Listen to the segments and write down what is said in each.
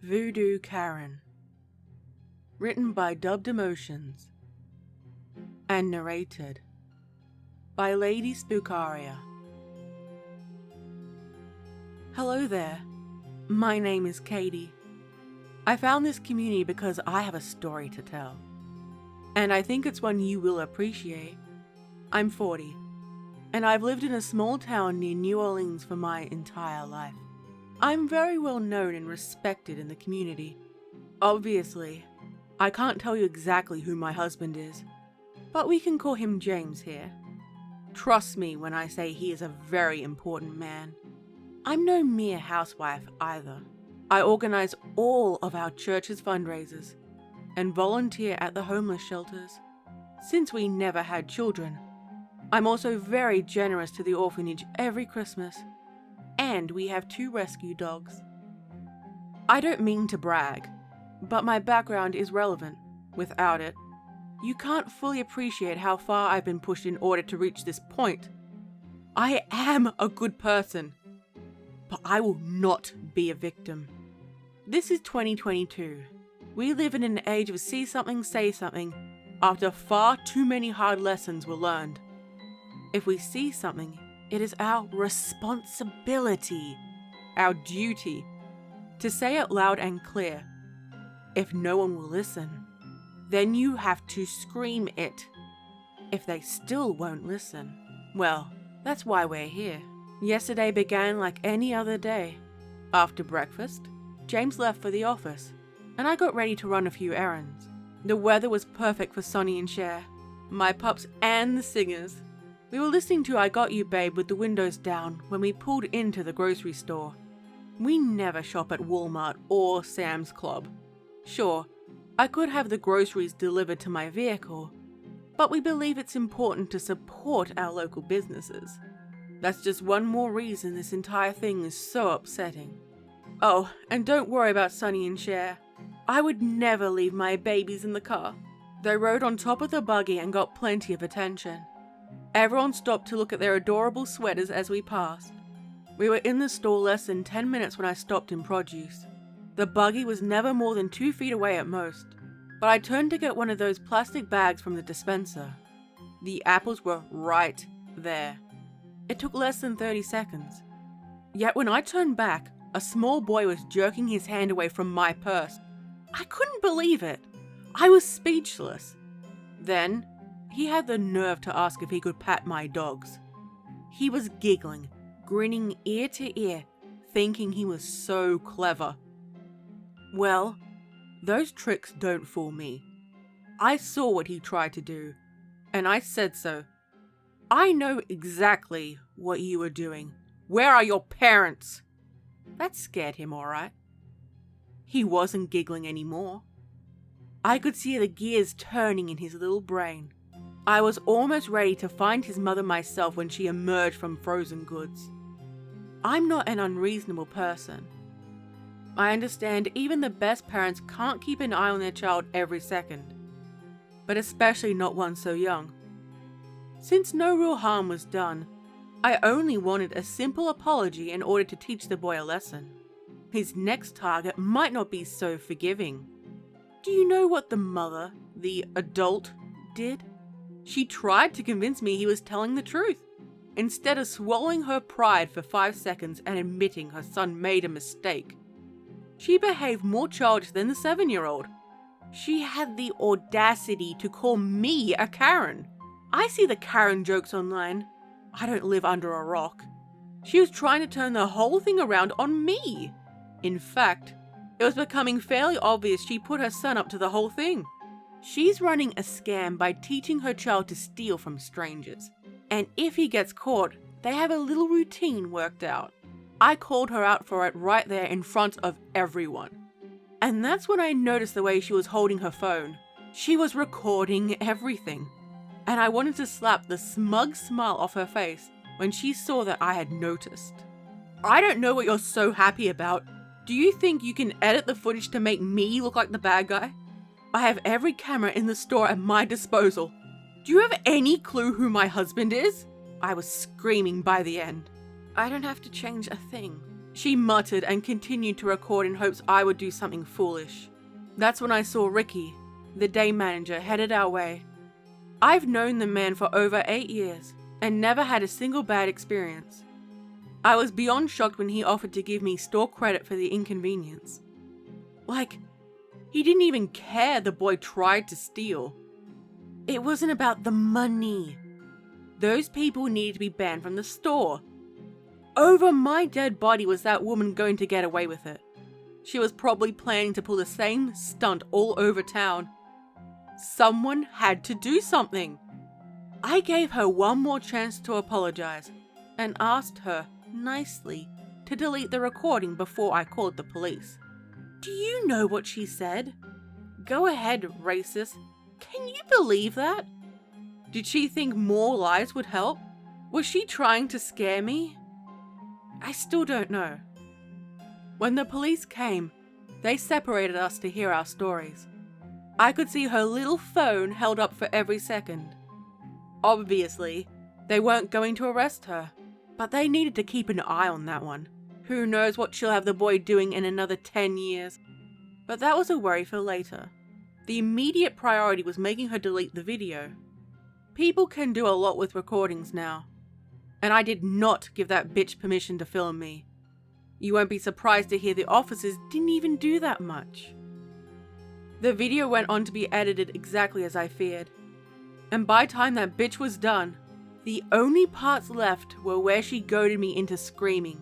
Voodooo Karen. Written by Dubbed Emotions. And narrated by Lady Spookaria. Hello there. My name is Katie. I found this community because I have a story to tell. And I think it's one you will appreciate. I'm 40, and I've lived in a small town near New Orleans for my entire life. I'm very well known and respected in the community. Obviously, I can't tell you exactly who my husband is, but we can call him James here. Trust me when I say he is a very important man. I'm no mere housewife either. I organize all of our church's fundraisers and volunteer at the homeless shelters. Since we never had children, I'm also very generous to the orphanage every Christmas, and we have 2 rescue dogs. I don't mean to brag, but my background is relevant. Without it, you can't fully appreciate how far I've been pushed in order to reach this point. I am a good person, but I will not be a victim. This is 2022. We live in an age of see something, say something, after far too many hard lessons were learned. If we see something, it is our responsibility, our duty, to say it loud and clear. If no one will listen, then you have to scream it. If they still won't listen, well, that's why we're here. Yesterday began like any other day. After breakfast, James left for the office, and I got ready to run a few errands. The weather was perfect for Sonny and Cher, my pups and the singers. We were listening to I Got You Babe with the windows down when we pulled into the grocery store. We never shop at Walmart or Sam's Club. Sure, I could have the groceries delivered to my vehicle, but we believe it's important to support our local businesses. That's just one more reason this entire thing is so upsetting. Oh, and don't worry about Sonny and Cher. I would never leave my babies in the car. They rode on top of the buggy and got plenty of attention. Everyone stopped to look at their adorable sweaters as we passed. We were in the store less than 10 minutes when I stopped in produce. The buggy was never more than 2 feet away at most, but I turned to get one of those plastic bags from the dispenser. The apples were right there. It took less than 30 seconds. Yet when I turned back, a small boy was jerking his hand away from my purse. I couldn't believe it. I was speechless. Then, he had the nerve to ask if he could pat my dogs. He was giggling, grinning ear to ear, thinking he was so clever. Well, those tricks don't fool me. I saw what he tried to do, and I said so. I know exactly what you were doing. Where are your parents? That scared him, all right. He wasn't giggling anymore. I could see the gears turning in his little brain. I was almost ready to find his mother myself when she emerged from frozen goods. I'm not an unreasonable person. I understand even the best parents can't keep an eye on their child every second, but especially not one so young. Since no real harm was done, I only wanted a simple apology in order to teach the boy a lesson. His next target might not be so forgiving. Do you know what the mother, the adult, did? She tried to convince me he was telling the truth, instead of swallowing her pride for 5 seconds and admitting her son made a mistake. She behaved more childish than the 7-year-old. She had the audacity to call me a Karen. I see the Karen jokes online. I don't live under a rock. She was trying to turn the whole thing around on me. In fact, it was becoming fairly obvious she put her son up to the whole thing. She's running a scam by teaching her child to steal from strangers. And if he gets caught, they have a little routine worked out. I called her out for it right there in front of everyone. And that's when I noticed the way she was holding her phone. She was recording everything. And I wanted to slap the smug smile off her face when she saw that I had noticed. I don't know what you're so happy about. Do you think you can edit the footage to make me look like the bad guy? I have every camera in the store at my disposal. Do you have any clue who my husband is? I was screaming by the end. I don't have to change a thing. She muttered and continued to record in hopes I would do something foolish. That's when I saw Ricky, the day manager, headed our way. I've known the man for over 8 years and never had a single bad experience. I was beyond shocked when he offered to give me store credit for the inconvenience. Like, he didn't even care the boy tried to steal. It wasn't about the money. Those people needed to be banned from the store. Over my dead body was that woman going to get away with it. She was probably planning to pull the same stunt all over town. Someone had to do something. I gave her one more chance to apologize and asked her nicely to delete the recording before I called the police. Do you know what she said? Go ahead, racist. Can you believe that? Did she think more lies would help? Was she trying to scare me? I still don't know. When the police came, they separated us to hear our stories. I could see her little phone held up for every second. Obviously, they weren't going to arrest her, but they needed to keep an eye on that one. Who knows what she'll have the boy doing in another 10 years. But that was a worry for later. The immediate priority was making her delete the video. People can do a lot with recordings now. And I did not give that bitch permission to film me. You won't be surprised to hear the officers didn't even do that much. The video went on to be edited exactly as I feared. And by the time that bitch was done, the only parts left were where she goaded me into screaming.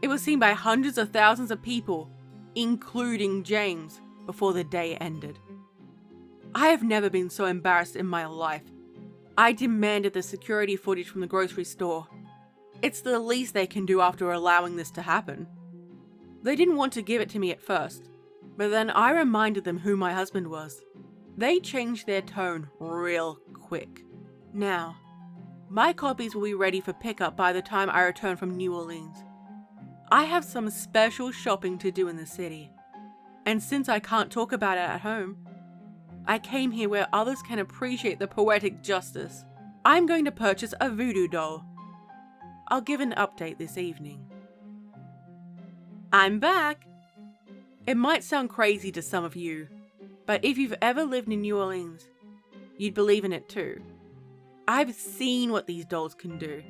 It was seen by hundreds of thousands of people, including James, before the day ended. I have never been so embarrassed in my life. I demanded the security footage from the grocery store. It's the least they can do after allowing this to happen. They didn't want to give it to me at first, but then I reminded them who my husband was. They changed their tone real quick. Now, my copies will be ready for pickup by the time I return from New Orleans. I have some special shopping to do in the city, and since I can't talk about it at home, I came here where others can appreciate the poetic justice. I'm going to purchase a voodoo doll. I'll give an update this evening. I'm back! It might sound crazy to some of you, but if you've ever lived in New Orleans, you'd believe in it too. I've seen what these dolls can do.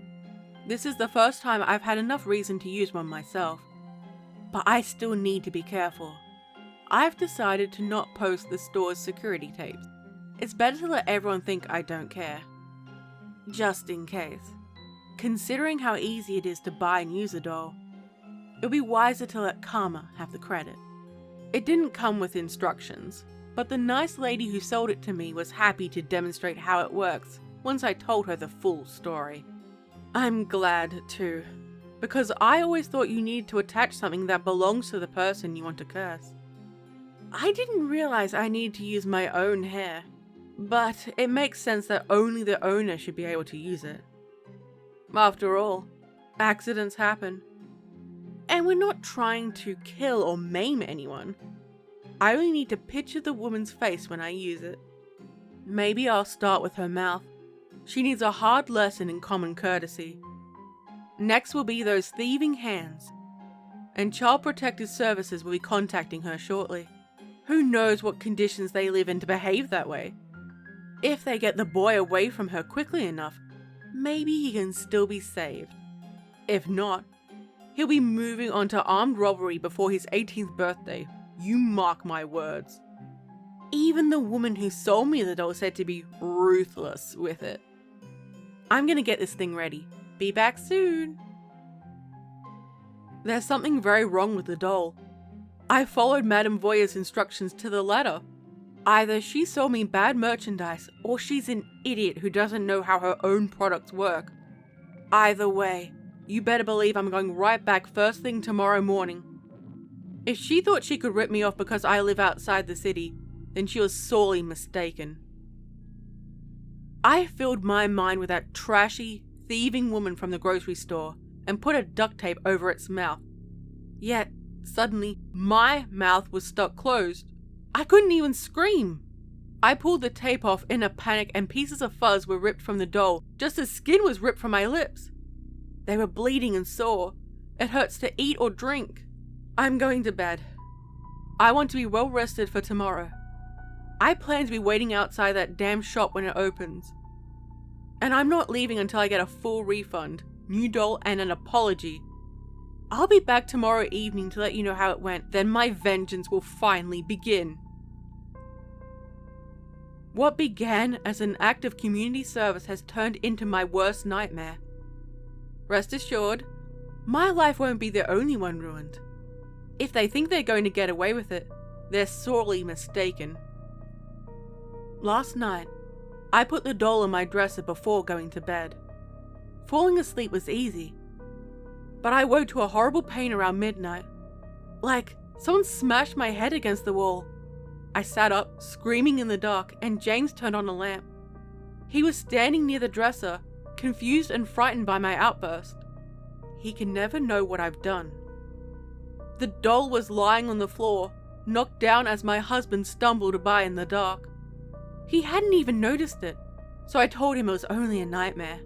This is the first time I've had enough reason to use one myself, but I still need to be careful. I've decided to not post the store's security tapes. It's better to let everyone think I don't care. Just in case. Considering how easy it is to buy and use a doll, it would be wiser to let Karma have the credit. It didn't come with instructions, but the nice lady who sold it to me was happy to demonstrate how it works once I told her the full story. I'm glad too, because I always thought you needed to attach something that belongs to the person you want to curse. I didn't realize I needed to use my own hair, but it makes sense that only the owner should be able to use it. After all, accidents happen. And we're not trying to kill or maim anyone. I only need to picture the woman's face when I use it. Maybe I'll start with her mouth. She needs a hard lesson in common courtesy. Next will be those thieving hands. And Child Protective Services will be contacting her shortly. Who knows what conditions they live in to behave that way? If they get the boy away from her quickly enough, maybe he can still be saved. If not, he'll be moving on to armed robbery before his 18th birthday. You mark my words. Even the woman who sold me the doll said to be ruthless with it. I'm gonna get this thing ready. Be back soon. There's something very wrong with the doll. I followed Madame Voya's instructions to the letter. Either she sold me bad merchandise, or she's an idiot who doesn't know how her own products work. Either way, you better believe I'm going right back first thing tomorrow morning. If she thought she could rip me off because I live outside the city, then she was sorely mistaken. I filled my mind with that trashy, thieving woman from the grocery store and put a duct tape over its mouth. Yet, suddenly, my mouth was stuck closed. I couldn't even scream. I pulled the tape off in a panic and pieces of fuzz were ripped from the doll just as skin was ripped from my lips. They were bleeding and sore, It hurts to eat or drink. I'm going to bed. I want to be well rested for tomorrow. I plan to be waiting outside that damn shop when it opens. And I'm not leaving until I get a full refund, new doll, and an apology. I'll be back tomorrow evening to let you know how it went, then my vengeance will finally begin. What began as an act of community service has turned into my worst nightmare. Rest assured, my life won't be the only one ruined. If they think they're going to get away with it, they're sorely mistaken. Last night, I put the doll in my dresser before going to bed. Falling asleep was easy, but I woke to a horrible pain around midnight. Like someone smashed my head against the wall. I sat up, screaming in the dark, and James turned on a lamp. He was standing near the dresser, confused and frightened by my outburst. He can never know what I've done. The doll was lying on the floor, knocked down as my husband stumbled by in the dark. He hadn't even noticed it, so I told him it was only a nightmare.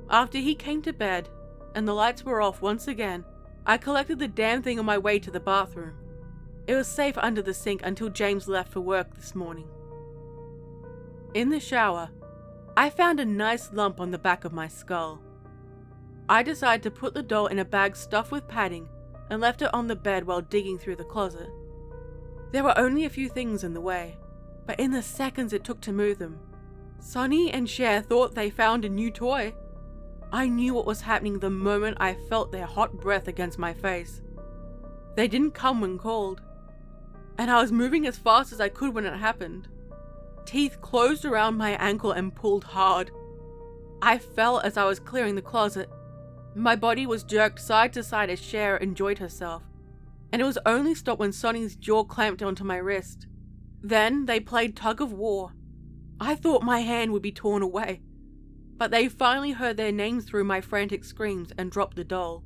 After he came to bed, and the lights were off once again, I collected the damn thing on my way to the bathroom. It was safe under the sink until James left for work this morning. In the shower, I found a nice lump on the back of my skull. I decided to put the doll in a bag stuffed with padding and left it on the bed while digging through the closet. There were only a few things in the way, but in the seconds it took to move them, Sonny and Cher thought they found a new toy. I knew what was happening the moment I felt their hot breath against my face. They didn't come when called, and I was moving as fast as I could when it happened. Teeth closed around my ankle and pulled hard. I fell as I was clearing the closet. My body was jerked side to side as Cher enjoyed herself, and it was only stopped when Sonny's jaw clamped onto my wrist. Then they played tug of war. I thought my hand would be torn away, but they finally heard their names through my frantic screams and dropped the doll.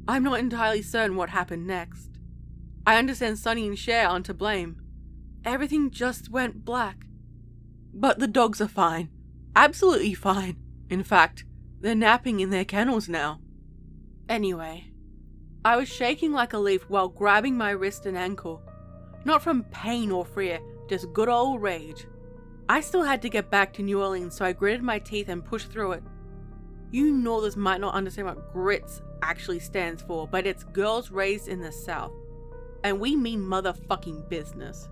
I'm not entirely certain what happened next. I understand Sonny and Cher aren't to blame. Everything just went black. But the dogs are fine. Absolutely fine. In fact, they're napping in their kennels now. Anyway, I was shaking like a leaf while grabbing my wrist and ankle. Not from pain or fear, just good old rage. I still had to get back to New Orleans, so I gritted my teeth and pushed through it. You Northers might not understand what grits actually stands for, but it's girls raised in the South. And we mean motherfucking business.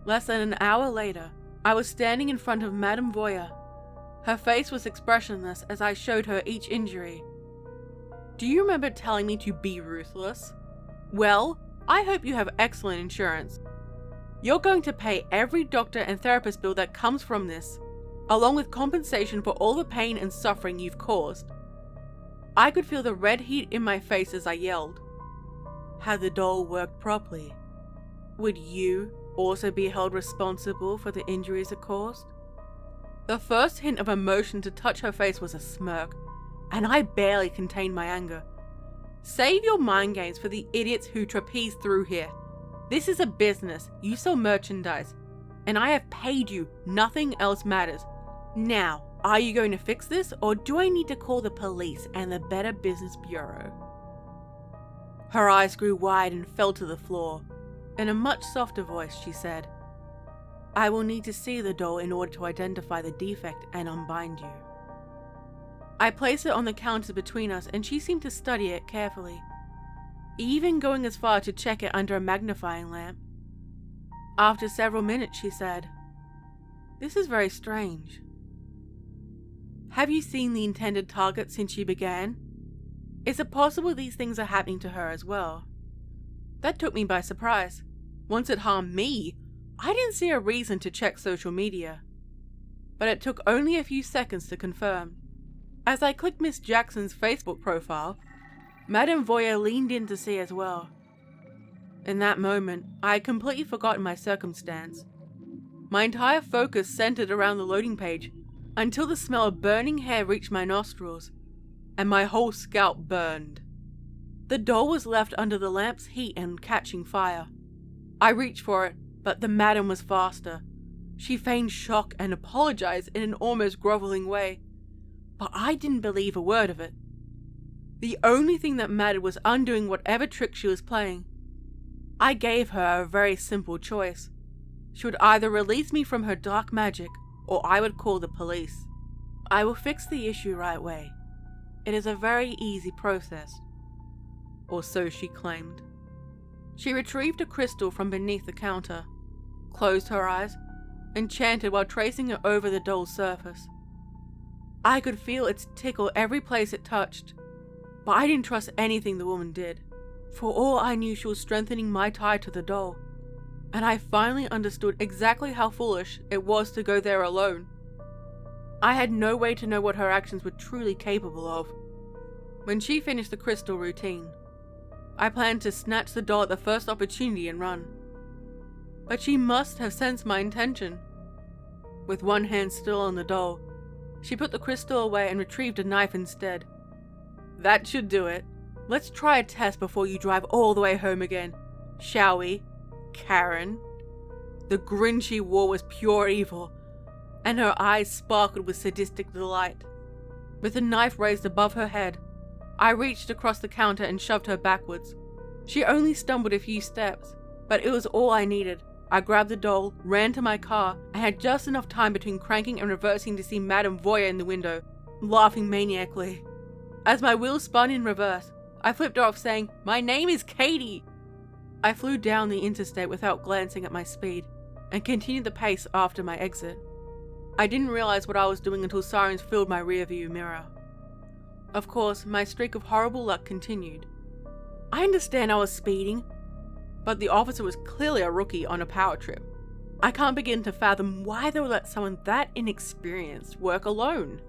Less than an hour later, I was standing in front of Madame Voya. Her face was expressionless as I showed her each injury. Do you remember telling me to be ruthless? Well, I hope you have excellent insurance. You're going to pay every doctor and therapist bill that comes from this, along with compensation for all the pain and suffering you've caused. I could feel the red heat in my face as I yelled. Had the doll worked properly, would you also be held responsible for the injuries it caused? The first hint of emotion to touch her face was a smirk, and I barely contained my anger. Save your mind games for the idiots who trapeze through here. This is a business, you sell merchandise, and I have paid you, nothing else matters. Now, are you going to fix this, or do I need to call the police and the Better Business Bureau? Her eyes grew wide and fell to the floor. In a much softer voice, she said, I will need to see the doll in order to identify the defect and unbind you. I placed it on the counter between us, and she seemed to study it carefully, even going as far to check it under a magnifying lamp. After several minutes, she said, This is very strange. Have you seen the intended target since she began? Is it possible these things are happening to her as well? That took me by surprise. Once it harmed me, I didn't see a reason to check social media. But it took only a few seconds to confirm. As I clicked Miss Jackson's Facebook profile, Madame Voya leaned in to see as well. In that moment, I had completely forgotten my circumstance. My entire focus centered around the loading page until the smell of burning hair reached my nostrils, and my whole scalp burned. The doll was left under the lamp's heat and catching fire. I reached for it, but the madam was faster. She feigned shock and apologized in an almost groveling way, but I didn't believe a word of it. The only thing that mattered was undoing whatever trick she was playing. I gave her a very simple choice. She would either release me from her dark magic, or I would call the police. I will fix the issue right way. It is a very easy process. Or so she claimed. She retrieved a crystal from beneath the counter, closed her eyes, and chanted while tracing it over the doll's surface. I could feel its tickle every place it touched, but I didn't trust anything the woman did. For all I knew, she was strengthening my tie to the doll, and I finally understood exactly how foolish it was to go there alone. I had no way to know what her actions were truly capable of. When she finished the crystal routine, I planned to snatch the doll at the first opportunity and run. But she must have sensed my intention. With one hand still on the doll, she put the crystal away and retrieved a knife instead. That should do it. Let's try a test before you drive all the way home again, shall we, Karen? The grin she wore was pure evil, and her eyes sparkled with sadistic delight. With the knife raised above her head, I reached across the counter and shoved her backwards. She only stumbled a few steps, but it was all I needed. I grabbed the doll, ran to my car, and had just enough time between cranking and reversing to see Madame Voya in the window, laughing maniacally. As my wheels spun in reverse, I flipped her off saying, "My name is Katie!" I flew down the interstate without glancing at my speed, and continued the pace after my exit. I didn't realize what I was doing until sirens filled my rearview mirror. Of course, my streak of horrible luck continued. I understand I was speeding, but the officer was clearly a rookie on a power trip. I can't begin to fathom why they would let someone that inexperienced work alone.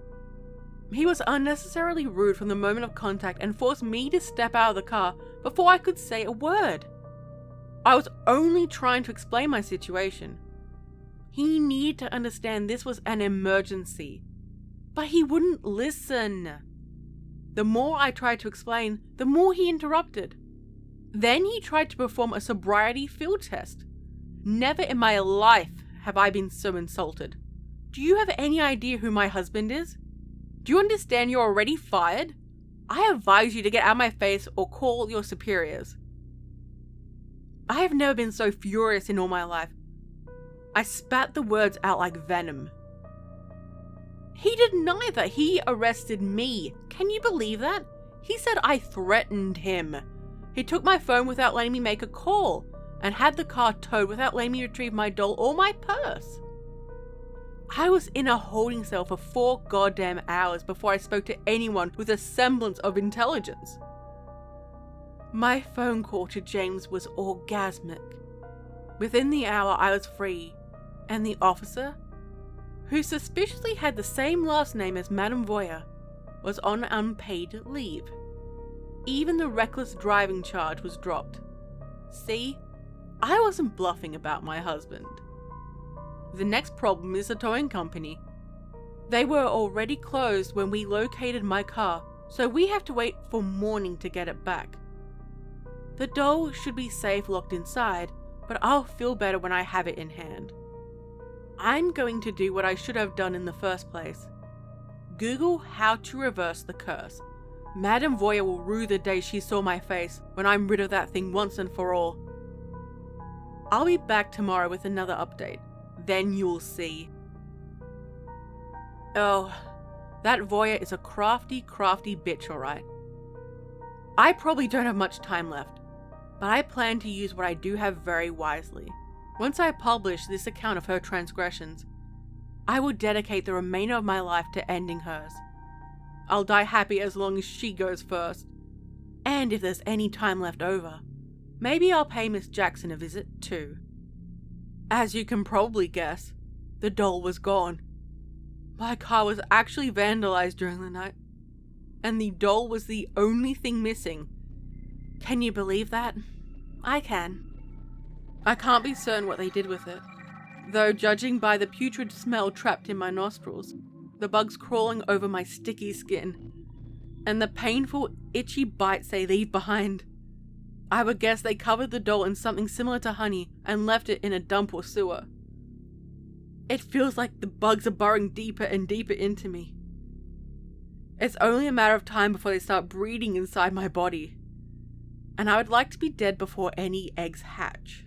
He was unnecessarily rude from the moment of contact and forced me to step out of the car before I could say a word. I was only trying to explain my situation. He needed to understand this was an emergency, but he wouldn't listen. The more I tried to explain, the more he interrupted. Then he tried to perform a sobriety field test. Never in my life have I been so insulted. Do you have any idea who my husband is? Do you understand you're already fired? I advise you to get out of my face or call your superiors. I have never been so furious in all my life. I spat the words out like venom. He did neither. He arrested me. Can you believe that? He said I threatened him. He took my phone without letting me make a call, and had the car towed without letting me retrieve my doll or my purse. I was in a holding cell for 4 goddamn hours before I spoke to anyone with a semblance of intelligence. My phone call to James was orgasmic. Within the hour I was free, and the officer, who suspiciously had the same last name as Madame Voya, was on unpaid leave. Even the reckless driving charge was dropped. See, I wasn't bluffing about my husband. The next problem is the towing company. They were already closed when we located my car, so we have to wait for morning to get it back. The doll should be safe locked inside, but I'll feel better when I have it in hand. I'm going to do what I should have done in the first place. Google how to reverse the curse. Madame Voya will rue the day she saw my face when I'm rid of that thing once and for all. I'll be back tomorrow with another update. Then you'll see. Oh, that Voya is a crafty bitch, alright. I probably don't have much time left, but I plan to use what I do have very wisely. Once I publish this account of her transgressions, I will dedicate the remainder of my life to ending hers. I'll die happy as long as she goes first. And if there's any time left over, maybe I'll pay Miss Jackson a visit too. As you can probably guess, the doll was gone. My car was actually vandalized during the night, and the doll was the only thing missing. Can you believe that? I can. I can't be certain what they did with it, though judging by the putrid smell trapped in my nostrils, the bugs crawling over my sticky skin, and the painful, itchy bites they leave behind, I would guess they covered the doll in something similar to honey and left it in a dump or sewer. It feels like the bugs are burrowing deeper and deeper into me. It's only a matter of time before they start breeding inside my body. And I would like to be dead before any eggs hatch.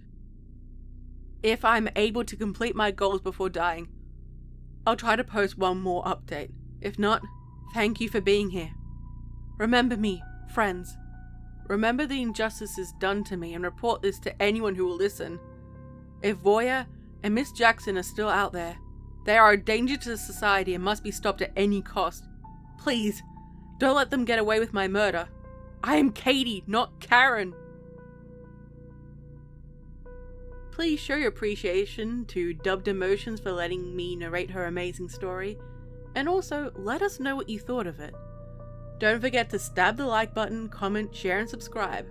If I'm able to complete my goals before dying, I'll try to post one more update. If not, thank you for being here. Remember me, friends. Remember the injustices done to me and report this to anyone who will listen. If Voya and Miss Jackson are still out there, they are a danger to society and must be stopped at any cost. Please, don't let them get away with my murder. I am Katie, not Karen. Please show your appreciation to Dubbed Emotions for letting me narrate her amazing story, and also let us know what you thought of it. Don't forget to stab the like button, comment, share, and subscribe.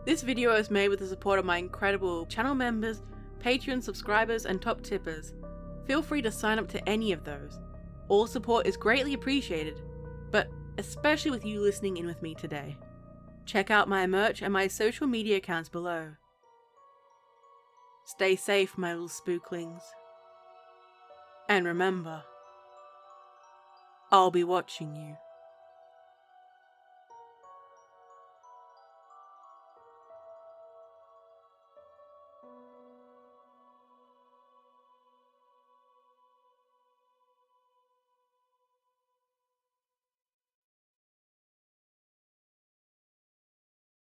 This video is made with the support of my incredible channel members, Patreon subscribers, and top tippers. Feel free to sign up to any of those. All support is greatly appreciated, but especially with you listening in with me today. Check out my merch and my social media accounts below. Stay safe, my little spooklings. And remember, I'll be watching you.